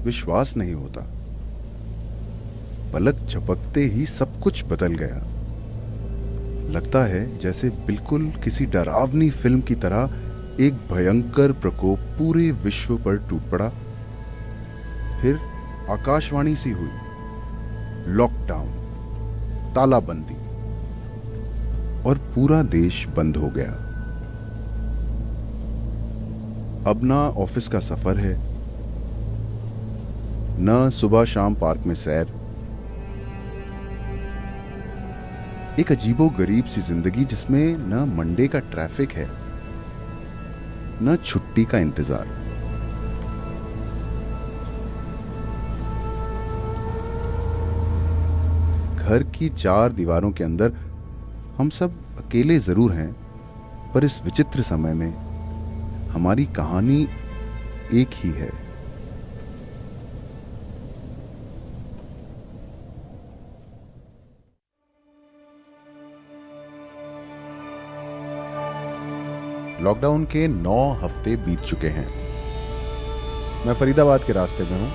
विश्वास नहीं होता। पलक झपकते ही सब कुछ बदल गया। लगता है जैसे बिल्कुल किसी डरावनी फिल्म की तरह एक भयंकर प्रकोप पूरे विश्व पर टूट पड़ा। फिर आकाशवाणी सी हुई, लॉकडाउन, तालाबंदी, और पूरा देश बंद हो गया। अब ना ऑफिस का सफर है, न सुबह शाम पार्क में सैर। एक अजीबो गरीब सी जिंदगी जिसमें न मंडे का ट्रैफिक है, न छुट्टी का इंतजार। घर की चार दीवारों के अंदर हम सब अकेले जरूर हैं, पर इस विचित्र समय में हमारी कहानी एक ही है। लॉकडाउन के 9 हफ्ते बीत चुके हैं। मैं फरीदाबाद के रास्ते में हूं।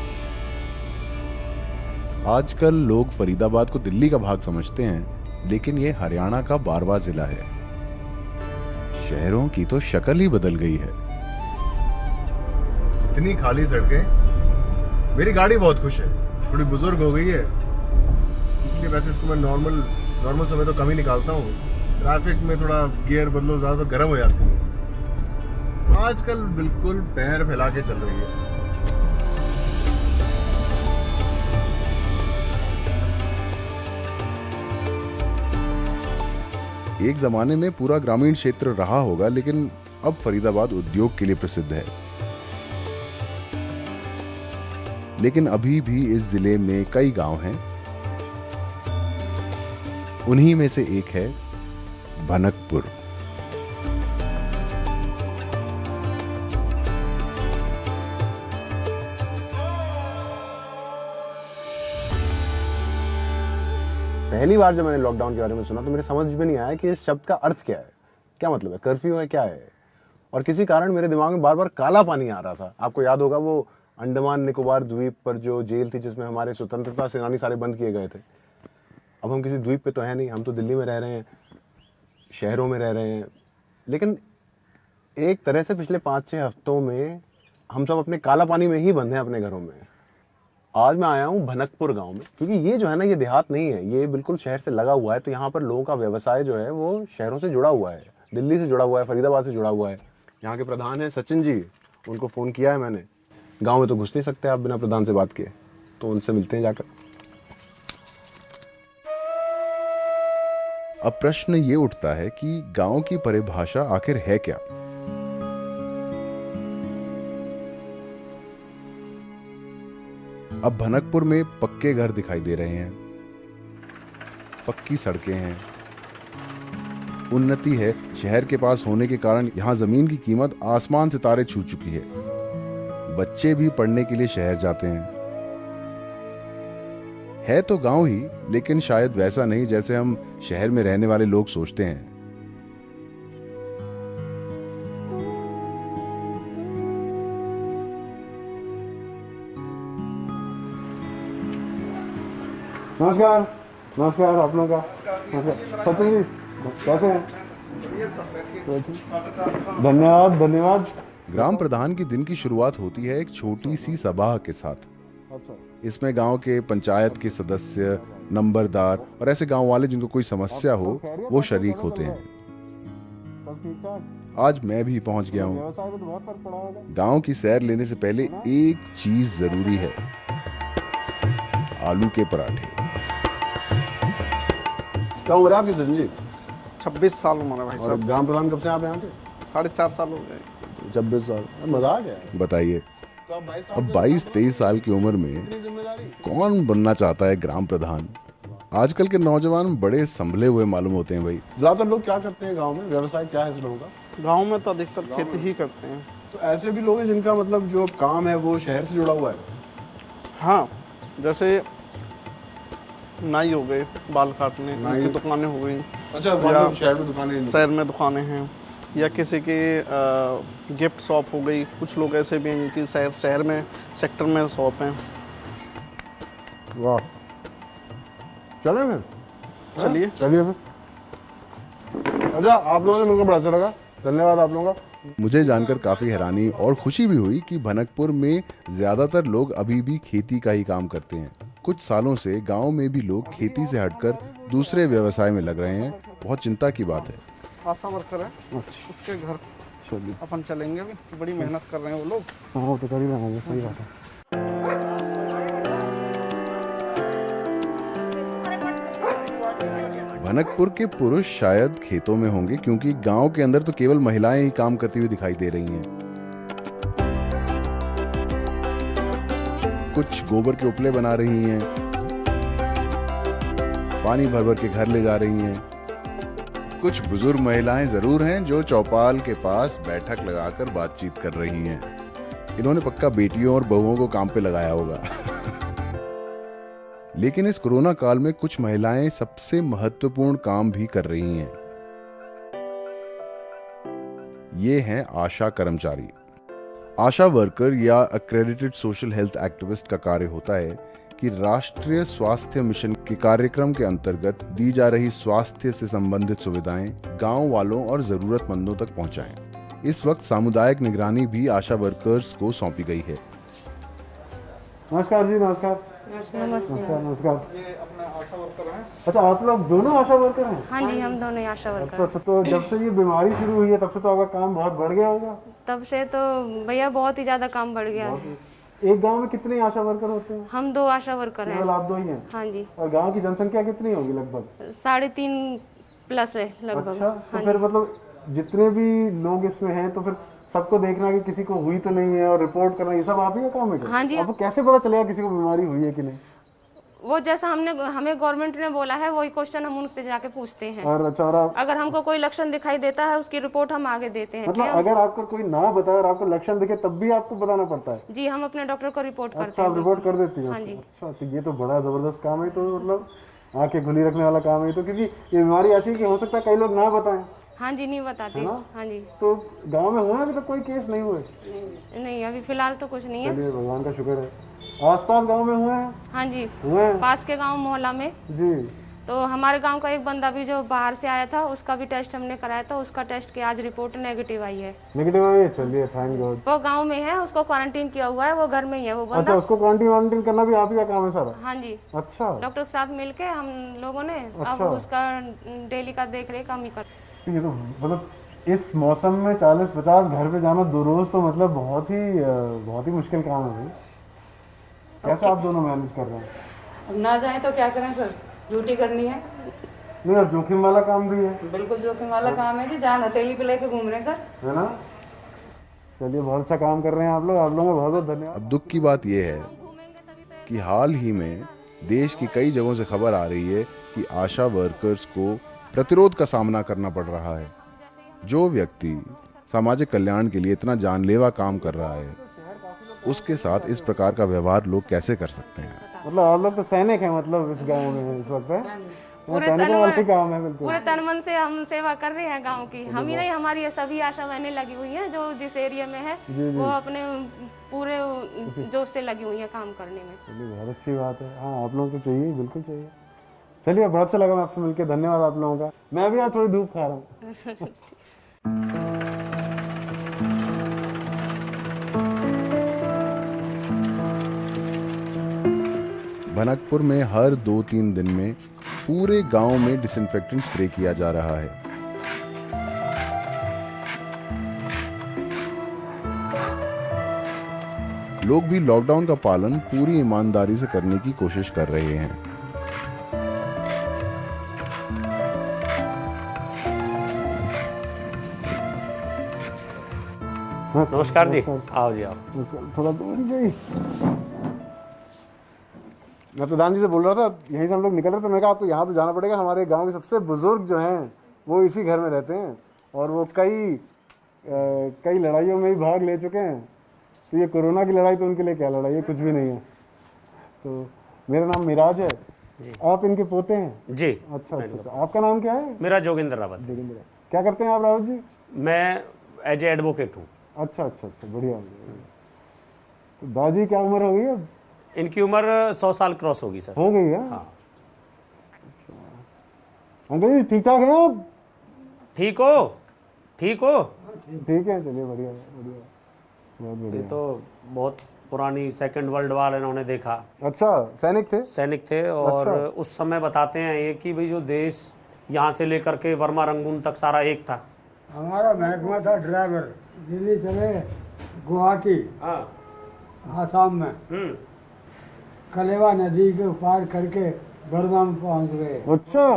आजकल लोग फरीदाबाद को दिल्ली का भाग समझते हैं, लेकिन यह हरियाणा का 12वां जिला है। शहरों की तो शक्ल ही बदल गई है। इतनी खाली सड़कें। मेरी गाड़ी बहुत खुश है, थोड़ी बुजुर्ग हो गई है, इसलिए वैसे इसको मैं नॉर्मल समय तो कम ही निकालता हूँ। ट्रैफिक में थोड़ा गियर बदलो ज़्यादा तो गर्म हो जाती है। आजकल बिल्कुल पैर फैला के चल रही है। एक जमाने में पूरा ग्रामीण क्षेत्र रहा होगा, लेकिन अब फरीदाबाद उद्योग के लिए प्रसिद्ध है। लेकिन अभी भी इस जिले में कई गांव हैं। उन्हीं में से एक है भनकपुर। पहली बार जब मैंने लॉकडाउन के बारे में सुना तो मेरे समझ में नहीं आया कि इस शब्द का अर्थ क्या है, क्या मतलब है, कर्फ्यू है, क्या है। और किसी कारण मेरे दिमाग में बार बार काला पानी आ रहा था। आपको याद होगा वो अंडमान निकोबार द्वीप पर जो जेल थी जिसमें हमारे स्वतंत्रता सेनानी सारे बंद किए गए थे। अब हम किसी द्वीप पे तो है नहीं, हम तो दिल्ली में रह रहे हैं, शहरों में रह रहे हैं। लेकिन एक तरह से पिछले 5-6 हफ्तों में हम सब अपने काला पानी में ही बंद हैं अपने घरों में। आज मैं आया हूँ भनकपुर गांव में, क्योंकि ये जो है ना, ये देहात नहीं है, ये बिल्कुल शहर से लगा हुआ है। तो यहाँ पर लोगों का व्यवसाय जो है वो शहरों से जुड़ा हुआ है, दिल्ली से जुड़ा हुआ है, फरीदाबाद से जुड़ा हुआ है। यहाँ के प्रधान हैं सचिन जी, उनको फ़ोन किया है मैंने। गांव में तो घुस नहीं सकते आप बिना प्रधान से बात किए, तो उनसे मिलते हैं जाकर। अब प्रश्न ये उठता है कि गांव की परिभाषा आखिर है क्या? अब भनकपुर में पक्के घर दिखाई दे रहे हैं, पक्की सड़कें हैं, उन्नति है। शहर के पास होने के कारण यहाँ जमीन की कीमत आसमान सितारे छू चुकी है। बच्चे भी पढ़ने के लिए शहर जाते हैं। है तो गांव ही, लेकिन शायद वैसा नहीं जैसे हम शहर में रहने वाले लोग सोचते हैं। नमस्कार। नमस्कार आप लोगों का। नमस्कार सचिन जी, कैसे हैं? धन्यवाद धन्यवाद। ग्राम प्रधान की दिन की शुरुआत होती है एक छोटी सी सभा के साथ। इसमें गांव के पंचायत के सदस्य, नंबरदार और ऐसे गांव वाले जिनको कोई समस्या हो वो शरीक होते हैं। आज मैं भी पहुंच गया हूं। गांव की सैर लेने से पहले एक चीज जरूरी है, आलू के पराठे। क्या उम्र है आपकी सचिन जी? 26 साल उम्र है भाई और साहब। ग्राम प्रधान कब से आप यहाँ पे? 4.5 साल हो गए। 26 साल, मजाक है। बताइए, तो अब 22-23 साल की उम्र में जिम्मेदारी कौन बनना चाहता है ग्राम प्रधान? आजकल के नौजवान बड़े संभले हुए मालूम होते हैं भाई। ज्यादातर लोग क्या करते हैं गांव में, व्यवसाय क्या है इस लोगों का? गांव में तो अधिकतर खेती ही करते हैं। तो ऐसे भी लोग हैं जिनका मतलब जो काम है वो शहर से जुड़ा हुआ है। हाँ, जैसे नाई हो गए, बाल काटने, उनकी दुकानें हो गई। अच्छा, शहर में दुकानें। शहर में दुकानें हैं। या किसी की गिफ्ट शॉप हो गई। कुछ लोग ऐसे भी हैं जिनकी शहर में सेक्टर में शॉप हैं। वाह, चले फिर, चलिए। चलिए फिर। अच्छा, आप लोगों से मिलकर बड़ा अच्छा लगा, धन्यवाद आप लोगों का। मुझे जानकर काफी हैरानी और खुशी भी हुई कि भनकपुर में ज्यादातर लोग अभी भी खेती का ही काम करते हैं। कुछ सालों से गांव में भी लोग खेती से हटकर दूसरे व्यवसाय में लग रहे हैं। बहुत चिंता की बात है। आशा वर्कर है, उसके घर चलिए, अपन चलेंगे। अभी बड़ी मेहनत कर रहे हैं वो लोग। हाँ वो तो कर ही रहेंगे, सही बात है। भनकपुर के पुरुष शायद खेतों में होंगे, क्योंकि गांव के अंदर तो केवल महिलाएं ही काम करती हुई दिखाई दे रही हैं। कुछ गोबर के उपले बना रही हैं, पानी भर भर के घर ले जा रही हैं। कुछ बुजुर्ग महिलाएं जरूर हैं जो चौपाल के पास बैठक लगाकर बातचीत कर रही हैं। इन्होंने पक्का बेटियों और बहुओं को काम पे लगाया होगा। लेकिन इस कोरोना काल में कुछ महिलाएं सबसे महत्वपूर्ण काम भी कर रही हैं। ये हैं आशा कर्मचारी। आशा वर्कर या अक्रेडिटेड सोशल हेल्थ एक्टिविस्ट का कार्य होता है कि राष्ट्रीय स्वास्थ्य मिशन के कार्यक्रम के अंतर्गत दी जा रही स्वास्थ्य से संबंधित सुविधाएं गांव वालों और जरूरतमंदों तक पहुंचाएं। इस वक्त सामुदायिक निगरानी भी आशा वर्कर्स को सौंपी गई है। नमस्कार जी, नमस्कार। नमस्कार, नमस्कार। ये अपने आशा वर्कर हैं। अच्छा, आप लोग दोनों आशा वर्कर हैं? हाँ जी, हम दोनों ही आशा वर्कर अच्छा, तो जब से ये बीमारी शुरू हुई है तब से तो आपका काम बहुत बढ़ गया होगा। तब से तो भैया बहुत ही ज्यादा काम बढ़ गया है। एक गांव में कितने आशा वर्कर होते हैं? हम 2 आशा वर्कर हैं। केवल आप 2 ही हैं? हाँ जी। और गांव की जनसंख्या कितनी होगी लगभग? 3.5+ है लगभग। अच्छा, तो फिर मतलब जितने भी लोग इसमें हैं तो फिर सबको देखना कि किसी को हुई तो नहीं है और रिपोर्ट करना, ये सब आप ही का काम है क्या? हाँ जी। आपको कैसे पता चलेगा किसी को बीमारी हुई है कि नहीं? वो जैसा हमें गवर्नमेंट ने बोला है वही क्वेश्चन हम उनसे जाके पूछते हैं। और अच्छा, और अगर हमको कोई लक्षण दिखाई देता है उसकी रिपोर्ट हम आगे देते हैं। मतलब अगर आपको कोई ना बताए और आपको लक्षण दिखे तब भी आपको बताना पड़ता है? जी, हम अपने डॉक्टर को रिपोर्ट करते अच्छा, हैं। आप रिपोर्ट कर देती हैं? हाँ जी। अच्छा, तो ये तो बड़ा जबरदस्त काम है। तो मतलब आंखें खुली रखने वाला काम है। तो क्योंकि ये बीमारी ऐसी है कि हो सकता है कई लोग ना बताएं। हाँ जी, नहीं बताते। हाँ जी। तो गांव में हुआ अभी तक कोई केस नहीं हुए? नहीं, अभी फिलहाल तो कुछ नहीं है। चलिए, भगवान का शुक्र है। आसपास गांव में हुए हैं? हाँ जी, हुए हैं? पास के गांव मोहल्ला में। जी। तो हमारे गांव का एक बंदा भी जो बाहर से आया था उसका भी टेस्ट हमने कराया था। उसका टेस्ट की आज रिपोर्ट नेगेटिव आई है। नेगेटिव आई है? चलिए, थैंक गॉड। वो गांव में है, उसको क्वारंटीन किया हुआ है, वो घर में ही है वो बंदा। अच्छा, उसको क्वारंटीन करना भी आप ही का काम है सारा? हाँ जी। अच्छा, डॉक्टर के साथ मिलके हम लोगों ने अब उसका डेली का देख रेख हम ही कर। ये तो मतलब इस मौसम में 40-50 घर पे जाना 2 रोज तो मतलब बहुत ही मुश्किल काम है भाई। कैसे आप दोनों मैनेज कर रहे हैं? अब ना जाए तो क्या करें सर, ड्यूटी करनी है। नहीं, और जोखिम वाला काम भी है। बिल्कुल जोखिम वाला काम है जी, जान हथेली पे लेके घूम रहे हैं सर, है ना? चलिए, बहुत अच्छा काम कर रहे हैं आप लोग का बहुत बहुत धन्यवाद। अब दुख की बात यह है कि हाल ही में देश की कई जगहों से खबर आ रही है कि आशा वर्कर्स को प्रतिरोध का सामना करना पड़ रहा है। जो व्यक्ति सामाजिक कल्याण के लिए इतना जानलेवा काम कर रहा है उसके साथ इस प्रकार का व्यवहार लोग कैसे कर सकते हैं? मतलब आप लोग तो सैनिक हैं, मतलब इस गांव में इस वक्त है? सैनिकों वाला काम है बिल्कुल। पूरे तन मन से हम सेवा कर रहे हैं गांव की। हम ही नहीं, हमारी सभी आशा बहनें लगी हुई हैं जो जिस एरिया में है वो अपने पूरे जोश से लगी हुई है काम करने में। चलिए, बहुत अच्छी बात है। हाँ, आप लोगों को चाहिए, बिल्कुल चाहिए। चलिए, बहुत अच्छा लगा आपसे मिलकर, धन्यवाद आप लोगों का। मैं भी आज थोड़ी धूप खा रहा हूँ। भनकपुर में हर 2-3 दिन में पूरे गांव में डिसइंफेक्टेंट स्प्रे किया जा रहा है। लोग भी लॉकडाउन का पालन पूरी ईमानदारी से करने की कोशिश कर रहे हैं। नमस्कार जी, आओ जी आओ। थोड़ा दूर गई। मैं प्रधान जी से बोल रहा था, यहीं से हम लोग निकल रहे थे। मैंने कहा आपको यहाँ तो जाना पड़ेगा। हमारे गांव के सबसे बुजुर्ग जो हैं वो इसी घर में रहते हैं और वो कई लड़ाइयों में ही भाग ले चुके हैं। तो ये कोरोना की लड़ाई तो उनके लिए क्या लड़ाई है, कुछ भी नहीं है। तो मेरा नाम मिराज है जी। आप इनके पोते हैं? जी। अच्छा अच्छा, आपका नाम क्या है? मेरा जोगिंदर रावत। जोगिंदर। क्या करते हैं आप रावत जी? मैं एज ए एडवोकेट हूँ। अच्छा अच्छा अच्छा, बढ़िया बढ़िया। तो दादी क्या उम्र हो गई अब? इनकी उम्र 100 साल क्रॉस होगी सर। हो गई है? हाँ। अंकल जी ठीक ठाक है आप? ठीक हो? ठीक हो? ठीक है, चलिए बढ़िया बढ़िया, बहुत ये बढ़िया। तो बहुत पुरानी सेकंड वर्ल्ड वार इन्होंने देखा। अच्छा, सैनिक थे? सैनिक थे। और अच्छा। उस समय बताते हैं ये कि भाई जो देश यहाँ से लेकर के वर्मा रंगून तक सारा एक था। हमारा महकमा था ड्राइवर, दिल्ली चले गुवाहाटी, आसाम में कलेवा नदी के पार करके बर्मा में पहुंच गए। अच्छा,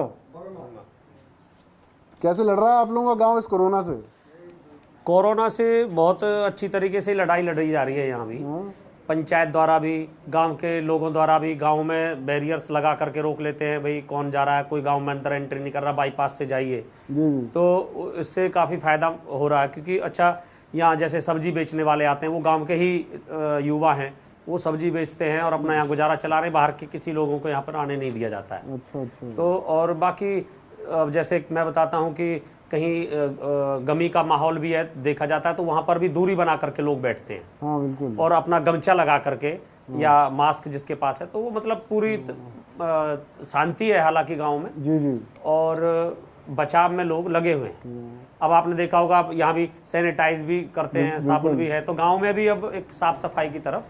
कैसे लड़ रहा है आप लोगों का गांव इस कोरोना से? कोरोना से बहुत अच्छी तरीके से लड़ाई लड़ी जा रही है यहाँ भी। पंचायत द्वारा भी, गांव के लोगों द्वारा भी। गांव में बैरियर्स लगा करके रोक लेते हैं, भाई कौन जा रहा है, कोई गांव में अंदर एंट्री नहीं कर रहा, बाईपास से जाइए। तो इससे काफ़ी फायदा हो रहा है, क्योंकि अच्छा यहाँ जैसे सब्जी बेचने वाले आते हैं, वो गांव के ही युवा हैं, वो सब्जी बेचते हैं और अपना यहाँ गुजारा चला रहे हैं। बाहर के किसी लोगों को यहाँ पर आने नहीं दिया जाता है। अच्छा अच्छा। तो और बाकी जैसे मैं बताता हूँ कि कहीं गमी का माहौल भी है, देखा जाता है, तो वहाँ पर भी दूरी बना करके लोग बैठते हैं। हाँ बिल्कुल। और अपना गमछा लगा करके या मास्क जिसके पास है, तो वो मतलब पूरी शांति है हालांकि गांव में। जी जी। और बचाव में लोग लगे हुए हैं। अब आपने देखा होगा, आप यहाँ भी सैनिटाइज भी करते हैं, साबुन भी है, तो गांव में भी अब एक साफ सफाई की तरफ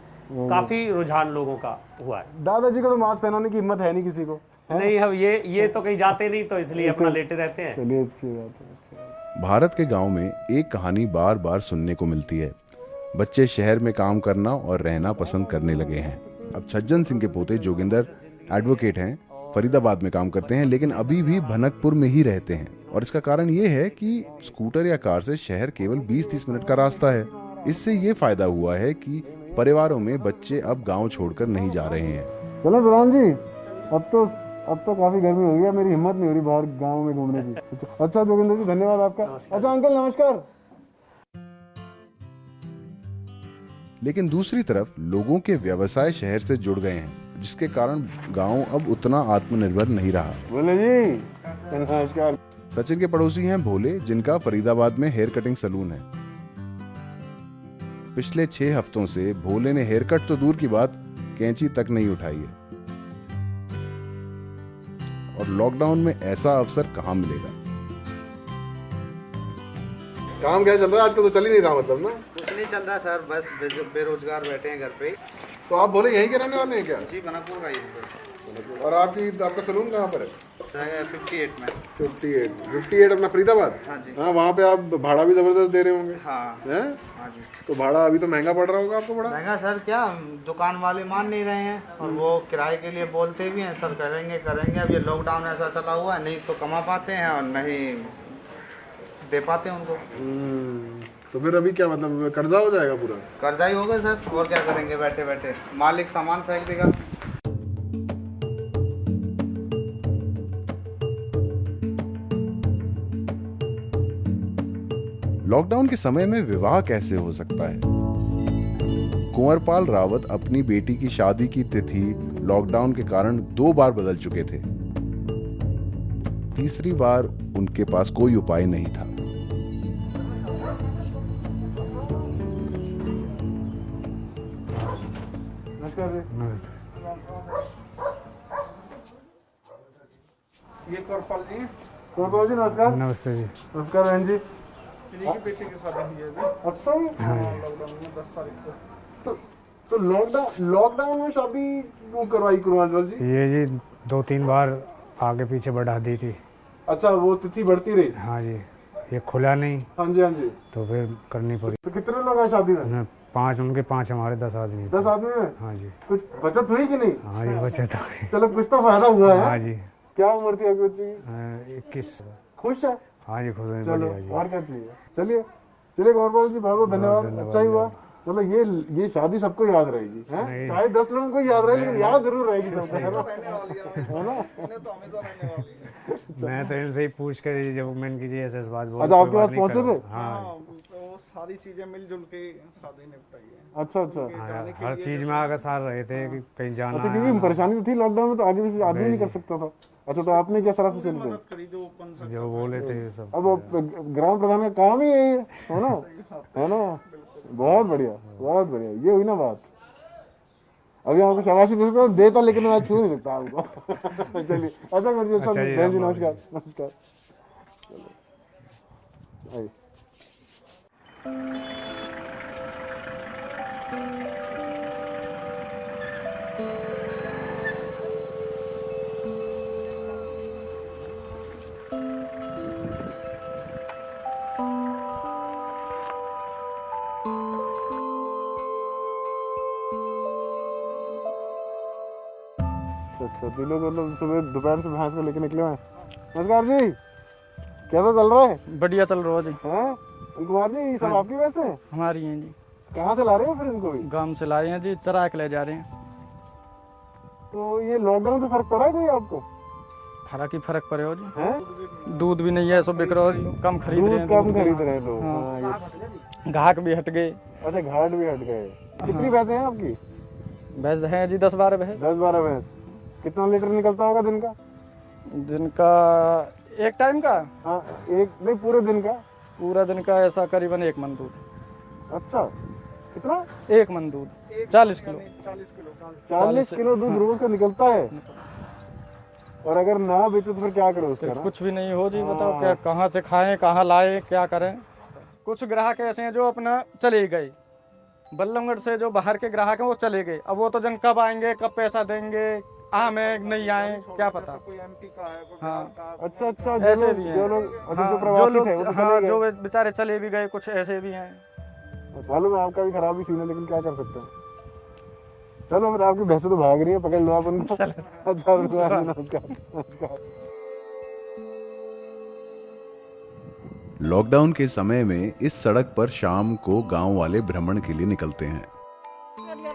काफी रुझान लोगों का हुआ है। दादाजी को तो मास्क पहनाने की हिम्मत है नहीं किसी को। नहीं, हम ये तो कहीं जाते नहीं, तो इसलिए अपना लेटे रहते हैं। चलिए अच्छी बात है। भारत के गांव में एक कहानी बार बार सुनने को मिलती है। बच्चे शहर में काम करना और रहना पसंद करने लगे हैं। अब छज्जन सिंह के पोते जोगिंदर एडवोकेट हैं, फरीदाबाद में काम करते हैं, लेकिन अभी भी भनकपुर में ही रहते हैं। और इसका कारण ये है कि स्कूटर या कार से शहर केवल 20-30 मिनट का रास्ता है। इससे ये फायदा हुआ है कि परिवारों में बच्चे अब गांव छोड़कर नहीं जा रहे हैं। चलो बुरहान जी, अब तो काफी गर्मी हो गई, मेरी हिम्मत नहीं हो रही बाहर गांव में घूमने की। अच्छा जोगिंदर जी, धन्यवाद आपका। अच्छा अंकल नमस्कार। लेकिन दूसरी तरफ लोगों के व्यवसाय शहर से जुड़ गए हैं, जिसके कारण गांव अब उतना आत्मनिर्भर नहीं रहा। बोले जी नमस्कार। सचिन के पड़ोसी हैं भोले, जिनका फरीदाबाद में हेयर कटिंग सैलून है। पिछले 6 हफ्तों से भोले ने हेयर कट तो दूर की बात, कैंची तक नहीं उठाई है। और लॉकडाउन में ऐसा अवसर कहाँ मिलेगा। काम क्या चल रहा है आजकल? तो चल ही नहीं रहा मतलब ना? कुछ नहीं चल रहा सर, बस बेरोजगार बैठे हैं घर पे। तो आप बोले यहीं के रहने वाले हैं क्या? जी, भनकपुर का ही है सर। और आपका सलून कहाँ पर है? सर 58 में। 58 अपना फरीदाबाद? हाँ जी। हाँ, वहाँ पे आप भाड़ा भी जबरदस्त दे रहे होंगे। हाँ हैं? हाँ जी। तो भाड़ा अभी तो महंगा पड़ रहा होगा आपको? बड़ा महंगा सर, क्या दुकान वाले मान नहीं रहे हैं, और वो किराए के लिए बोलते भी हैं सर करेंगे करेंगे। अब ये लॉकडाउन ऐसा चला हुआ है, नहीं तो कमा पाते हैं और नहीं दे पाते हैं उनको। तो फिर अभी क्या मतलब कर्जा हो जाएगा? पूरा कर्जा ही होगा सर, और क्या करेंगे बैठे बैठे, मालिक सामान फेंक देगा। लॉकडाउन के समय में विवाह कैसे हो सकता है? कुंवरपाल रावत अपनी बेटी की शादी की तिथि लॉकडाउन के कारण 2 बार बदल चुके थे। तीसरी बार उनके पास कोई उपाय नहीं था। ये कुंवरपाल जी हैं। कुंवरपाल जी नमस्कार। नमस्ते जी। नमस्कार बहन जी। इन्हीं की बेटी की शादी हुई है अभी। अच्छा लॉकडाउन में 10 तारीख से। तो लॉकडाउन में शादी क्यों करवाई कुंवरपाल जी? ये जी 2-3 बार आगे पीछे बढ़ा दी थी। अच्छा, वो तिथि बढ़ती रही? हाँ जी, ये खुला नहीं। हाँ जी हाँ जी। तो फिर करनी पड़ी। तो कितने लोग हैं शादी में? 5 उनके, 5 हमारे, 10 आदमी। 10 आदमी में? हाँ जी। कुछ बचत हुई कि नहीं? हाँ जी, बचत हुई। चलो कुछ तो फायदा हुआ है। हाँ जी। क्या उम्र थी आपकी बच्ची की? 21। खुश है? हाँ जी, खुश है। चलो बढ़िया जी। और क्या चाहिए। चलिए कुंवरपाल जी, बहुत बहुत धन्यवाद। अच्छा ही हुआ, मतलब ये शादी सबको याद रहेगी, हैं? चाहे 10 लोगों को याद रहे, लेकिन याद जरूर रहेगी सबको, है ना? मैं तो इनसे ही पूछ कर जब मैंने की ऐसे बात बोली। अच्छा, आपके पास पहुंचे थे? हाँ। तो सारी चीजें मिलजुल के शादी निपटाई है। अच्छा अच्छा। हर चीज में आगे सार रहे थे कि कहीं जाना अच्छा, क्योंकि परेशानी तो थी लॉकडाउन में, तो आगे भी आदमी नहीं कर सकता था। अच्छा, तो आपने क्या सलाह से चलते हैं? करी जो बन सकता जो बोले थे सब। अब ग्राम प्रधान का काम ही यही है ना? है ना? बहुत बढ़िया, बहुत बढ़िया, ये हुई ना बात। अभी आपको शाबाशी दे सकता हूँ, देता, लेकिन मैं छू नहीं सकता आपको। चलिए, अच्छा करिए सर। बहन जी नमस्कार। नमस्कार। आइए। अच्छा, तीनों मतलब सुबह दोपहर से भैंस को लेके निकले हैं। नमस्कार जी, कैसा चल रहा है? बढ़िया चल रहा है जी। हैं कुमार जी, ये सब आपकी वैसे हमारी हैं जी। कहाँ से ला रहे हो फिर इनको भी? गांव से ला रहे हैं जी, चरा के ले जा रहे हैं। तो ये लॉकडाउन से फर्क पड़ा है कोई आपको? फर्क ही फर्क पड़े हो जी। हैं? दूध भी नहीं है, सब बिक रहा है, कम खरीद रहे हैं। कम खरीद रहे हैं लोग। घाट भी हट गए। अच्छा, घाट भी हट गए। कितनी भैंस हैं आपकी? भैंस है जी 10-12 भैंस। 10-12 भैंस। कितना लीटर निकलता होगा दिन का? दिन का एक टाइम का? हाँ, एक नहीं, पूरे दिन का? पूरा दिन का ऐसा करीबन 1 मन दूध। अच्छा, कितना? 1 मन दूध, 40 किलो। 40 किलो दूध रोज का निकलता है। और अगर ना बेचो तो फिर क्या करो उसका? कुछ भी नहीं हो जी। बताओ क्या, कहाँ से खाएं, कहाँ लाए, क्या करें? कुछ ग्राहक ऐसे हैं जो अपना चले गए, बल्लभगढ़ से जो बाहर के ग्राहक हैं वो चले गए। अब वो तो जन कब आएंगे, कब पैसा देंगे, आए नहीं आए, क्या पता। हाँ, अच्छा अच्छा, ऐसे भी हैं। जो लोग जो बेचारे चले भी गए, कुछ ऐसे भी हैं। मालूम है आपका भी खराब ही सीन है, लेकिन क्या कर सकते हैं। चलो, फिर आपकी भैंसें तो भाग रही है, पकड़ लो आप उनको। अच्छा, नमस्कार। लॉकडाउन के समय में इस सड़क पर शाम को गांव वाले भ्रमण के लिए निकलते हैं।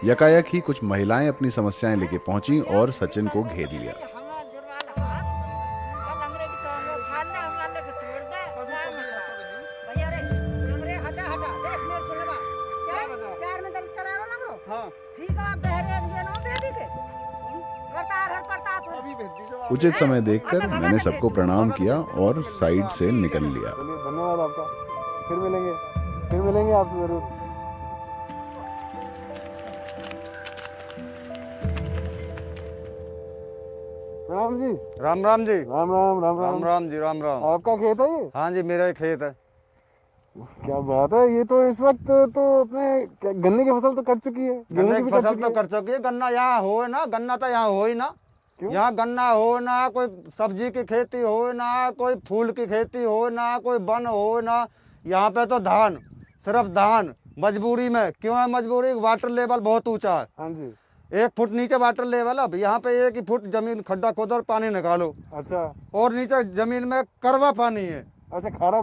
यकायक ही कुछ महिलाएं अपनी समस्याएं लेके पहुंची और सचिन को घेर लिया। उचित समय देखकर मैंने सबको प्रणाम किया और साइड से निकल लिया। धन्यवाद आपका, फिर मिलेंगे आपसे जरूर। राम जी। राम राम जी। राम राम। राम राम राम जी। राम राम। आपका खेत है ये? हाँ जी, मेरा ही खेत है। क्या बात है, ये तो इस वक्त तो अपने गन्ने की फसल तो कट चुकी है। गन्ने की फसल तो कट चुकी है। गन्ना यहाँ हो ना, गन्ना तो यहाँ हो ही ना। यहाँ गन्ना हो ना, कोई सब्जी की खेती हो ना, कोई फूल की खेती हो ना, कोई वन हो ना। यहाँ पे तो धान, सिर्फ धान। मजबूरी में, क्यों है मजबूरी? वाटर लेवल बहुत ऊंचा है। हाँ जी। 1 फुट नीचे वाटर लेवल। अब यहाँ पे 1 ही फुट जमीन खड्डा खोदो और पानी निकालो। अच्छा। और नीचे जमीन में करवा पानी है। अच्छा, खारा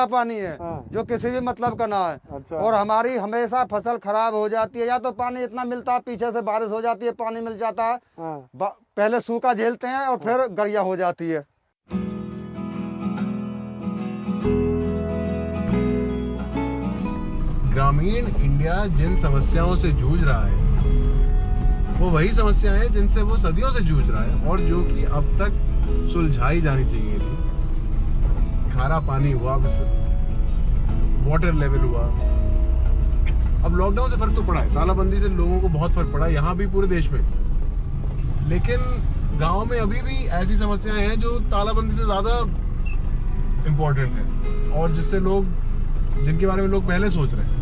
पानी है। हाँ। जो किसी भी मतलब का ना है। अच्छा। और हमारी हमेशा फसल खराब हो जाती है। या तो पानी इतना मिलता है, पीछे से बारिश हो जाती है, पानी मिल जाता है। हाँ। पहले सूखा झेलते हैं और फिर गरिया हो जाती है। ग्रामीण इंडिया जिन समस्याओं से जूझ रहा है, वो वही समस्याएं हैं जिनसे वो सदियों से जूझ रहा है, और जो कि अब तक सुलझाई जानी चाहिए थी। खारा पानी हुआ, वाटर लेवल हुआ। अब लॉकडाउन से फर्क तो पड़ा है, तालाबंदी से लोगों को बहुत फर्क पड़ा है, यहाँ भी, पूरे देश में। लेकिन गांव में अभी भी ऐसी समस्याएं हैं जो तालाबंदी से ज्यादा इम्पोर्टेंट है, और जिससे लोग, जिनके बारे में लोग पहले सोच रहे हैं।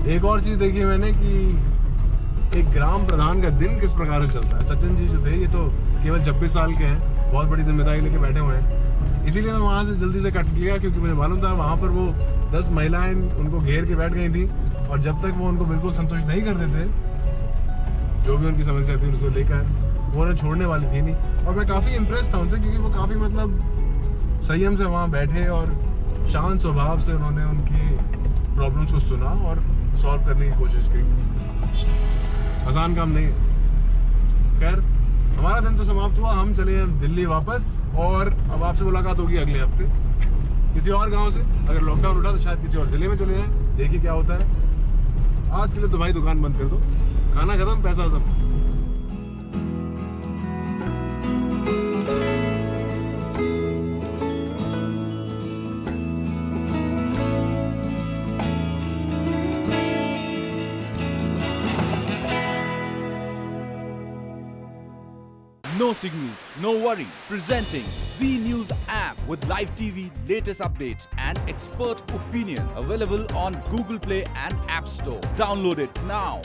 एक और चीज देखी मैंने कि एक ग्राम प्रधान का दिन किस प्रकार से चलता है। सचिन जी जो थे, ये तो केवल 26 साल के हैं, बहुत बड़ी जिम्मेदारी लेके बैठे हुए हैं। इसीलिए मैं वहाँ से जल्दी से कट लिया, क्योंकि मुझे मालूम था वहाँ पर वो 10 महिलाएं उनको घेर के बैठ गई थी, और जब तक वो उनको बिल्कुल संतुष्ट नहीं करते थे, जो भी उनकी समस्या थी उसको लेकर, वो उन्हें छोड़ने वाली थी नहीं। और मैं काफ़ी इम्प्रेस था उनसे, क्योंकि वो काफ़ी मतलब संयम से वहाँ बैठे और शांत स्वभाव से उन्होंने उनकी प्रॉब्लम्स को सुना और सॉल्व करने की कोशिश की। आसान काम नहीं है। खैर, हमारा दिन तो समाप्त हुआ, हम चले हैं दिल्ली वापस और अब आपसे मुलाकात होगी अगले हफ्ते किसी और गांव से। अगर लॉकडाउन उठा तो शायद किसी और जिले में चले जाएं, देखिए क्या होता है। आज के लिए तो भाई दुकान बंद कर दो, खाना खत्म, पैसा सब। No signal, no worry. Presenting Z News app with live TV, latest updates and expert opinion. Available on Google Play and App Store. Download it now.